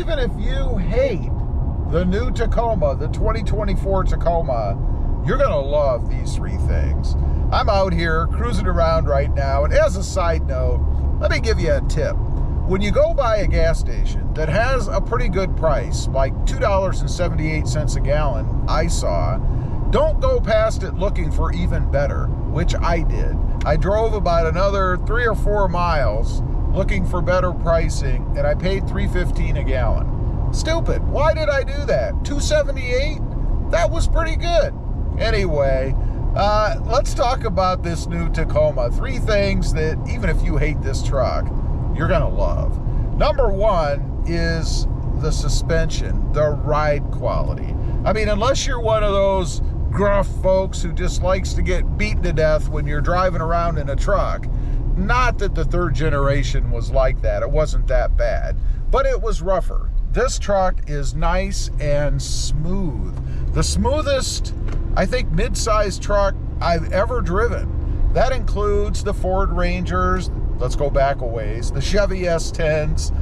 even if you hate the new Tacoma, the 2024 Tacoma, you're gonna love these three things. I'm out here cruising around right now, and as a side note, let me give you a tip. When you go by a gas station that has a pretty good price, like $2.78 a gallon, I saw, don't go past it looking for even better, which I did. I drove about another 3 or 4 miles looking for better pricing, and I paid $3.15 a gallon. Stupid. Why did I do that? $2.78? That was pretty good. Anyway, let's talk about this new Tacoma. 3 things that, even if you hate this truck, you're gonna love. Number 1 is the suspension, the ride quality. I mean, unless you're one of those gruff folks who just likes to get beaten to death when you're driving around in a truck, not that the 3rd generation was like that. It wasn't that bad, but it was rougher. This truck is nice and smooth. The smoothest, I think, mid-sized truck I've ever driven. That includes the Ford Rangers. Let's go back a ways. The Chevy S10s.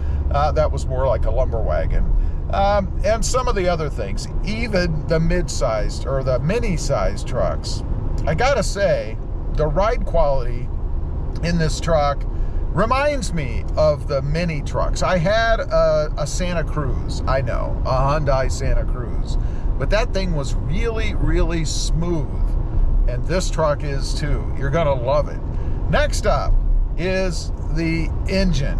That was more like a lumber wagon. And some of the other things, even the mid-sized or the mini-sized trucks. I gotta say, the ride quality in this truck reminds me of the mini trucks. I had a Santa Cruz, I know, a Hyundai Santa Cruz, but that thing was really, really smooth, and this truck is too. You're gonna love it. Next up is the engine.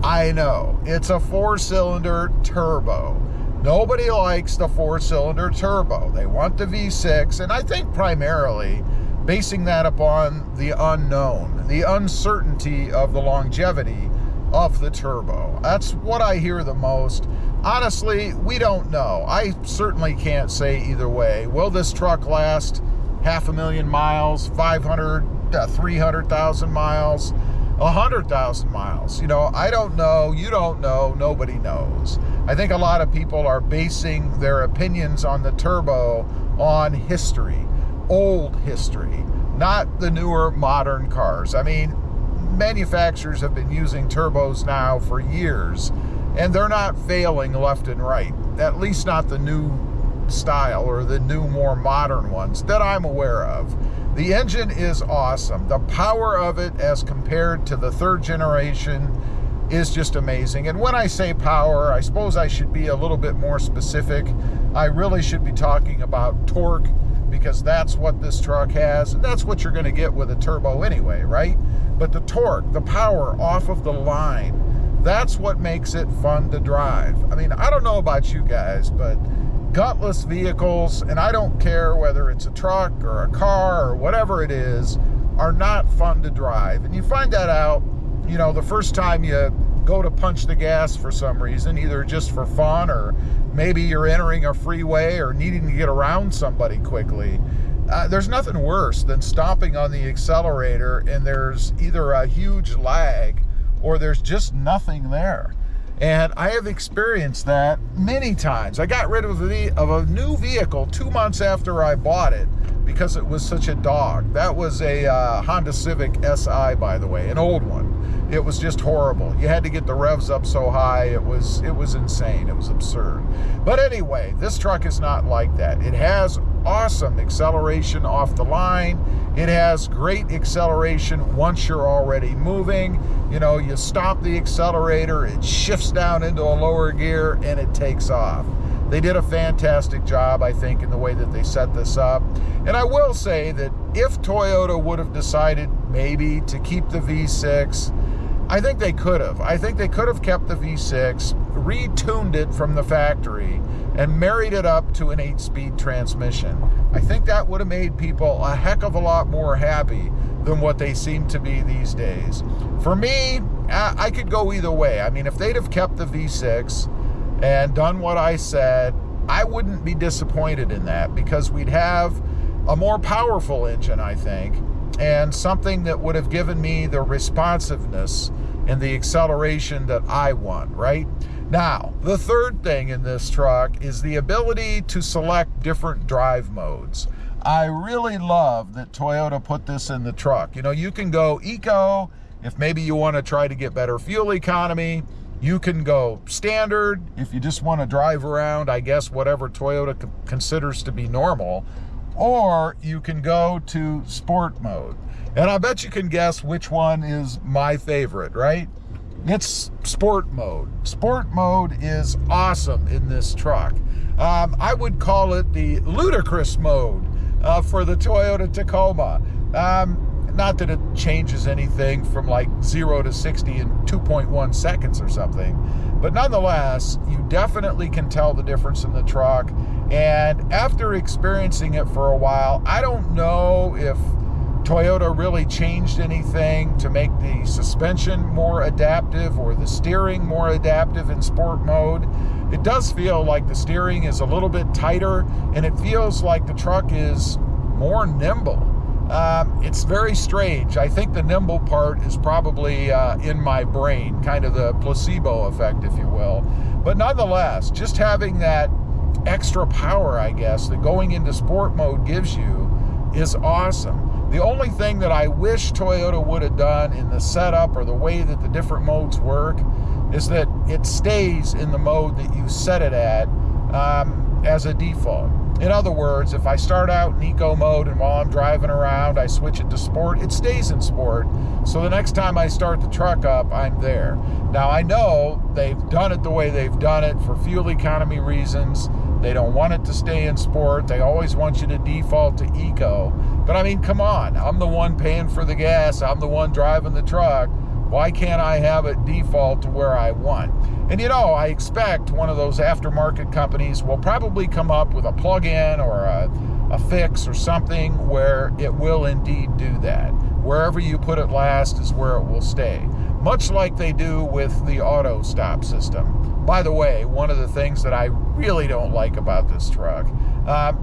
I know, it's a 4-cylinder turbo. Nobody likes the 4-cylinder turbo. They want the V6, and I think primarily basing that upon the unknown, the uncertainty of the longevity of the turbo. That's what I hear the most. Honestly, we don't know. I certainly can't say either way. Will this truck last 500,000 miles, 500, 300,000 miles? 100,000 miles. You know, I don't know, you don't know, nobody knows. I think a lot of people are basing their opinions on the turbo on history, old history, not the newer modern cars. I mean, manufacturers have been using turbos now for years, and they're not failing left and right, at least not the new style or the new, more modern ones that I'm aware of. The engine is awesome. The power of it as compared to the 3rd generation is just amazing. And when I say power, I suppose I should be a little bit more specific. I really should be talking about torque, because that's what this truck has, and that's what you're gonna get with a turbo anyway, right? But the torque, the power off of the line, that's what makes it fun to drive. I mean, I don't know about you guys, but gutless vehicles, and I don't care whether it's a truck or a car or whatever it is, are not fun to drive. And you find that out, you know, the first time you go to punch the gas for some reason, either just for fun or maybe you're entering a freeway or needing to get around somebody quickly. There's nothing worse than stomping on the accelerator and there's either a huge lag or there's just nothing there. And I have experienced that many times. I got rid of a new vehicle 2 months after I bought it because it was such a dog. That was a Honda Civic Si, by the way, an old one. It was just horrible. You had to get the revs up so high. It was insane. It was absurd. But anyway, this truck is not like that. It has awesome acceleration off the line. It has great acceleration once you're already moving. You know, you stop the accelerator, it shifts down into a lower gear, and it takes off. They did a fantastic job, I think, in the way that they set this up. And I will say that if Toyota would have decided maybe to keep the V6, I think they could have. I think they could have kept the V6, retuned it from the factory, and married it up to an 8-speed transmission. I think that would have made people a heck of a lot more happy than what they seem to be these days. For me, I could go either way. I mean, if they'd have kept the V6 and done what I said, I wouldn't be disappointed in that, because we'd have a more powerful engine, I think, and something that would have given me the responsiveness and the acceleration that I want, right? Now, the 3rd thing in this truck is the ability to select different drive modes. I really love that Toyota put this in the truck. You know, you can go eco if maybe you want to try to get better fuel economy. You can go standard if you just want to drive around, I guess, whatever Toyota considers to be normal, or you can go to sport mode. And I bet you can guess which one is my favorite, right? It's sport mode. Sport mode is awesome in this truck. I would call it the ludicrous mode for the Toyota Tacoma. Not that it changes anything from like 0 to 60 in 2.1 seconds or something, but nonetheless, you definitely can tell the difference in the truck. And after experiencing it for a while, I don't know if Toyota really changed anything to make the suspension more adaptive or the steering more adaptive in sport mode. It does feel like the steering is a little bit tighter, and it feels like the truck is more nimble. It's very strange. I think the nimble part is probably in my brain, kind of the placebo effect, if you will. But nonetheless, just having that extra power, I guess, that going into sport mode gives you is awesome. The only thing that I wish Toyota would have done in the setup or the way that the different modes work is that it stays in the mode that you set it at as a default. In other words, if I start out in eco mode and while I'm driving around, I switch it to sport, it stays in sport. So the next time I start the truck up, I'm there. Now, I know they've done it the way they've done it for fuel economy reasons. They don't want it to stay in sport. They always want you to default to eco. But I mean, come on. I'm the one paying for the gas. I'm the one driving the truck. Why can't I have it default to where I want? And you know, I expect one of those aftermarket companies will probably come up with a plug-in or a fix or something where it will indeed do that. Wherever you put it last is where it will stay. Much like they do with the auto stop system. By the way, one of the things that I really don't like about this truck,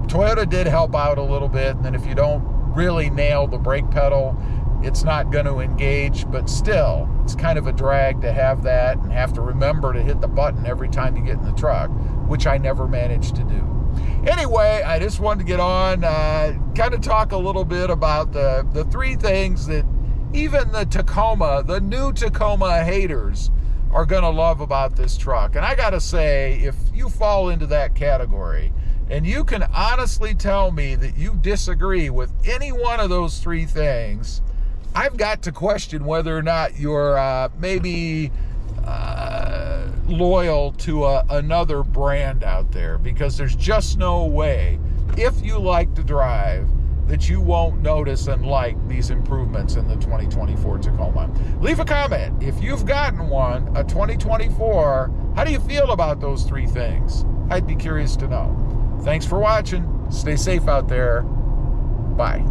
Toyota did help out a little bit, and then if you don't really nail the brake pedal, it's not going to engage, but still, it's kind of a drag to have that and have to remember to hit the button every time you get in the truck, which I never managed to do. Anyway, I just wanted to get on, kind of talk a little bit about the three things that even the Tacoma, the new Tacoma haters, are going to love about this truck. And I got to say, if you fall into that category, and you can honestly tell me that you disagree with any one of those three things, I've got to question whether or not you're maybe loyal to another brand out there, because there's just no way, if you like to drive, that you won't notice and like these improvements in the 2024 Tacoma. Leave a comment. If you've gotten one, a 2024, how do you feel about those three things? I'd be curious to know. Thanks for watching. Stay safe out there. Bye.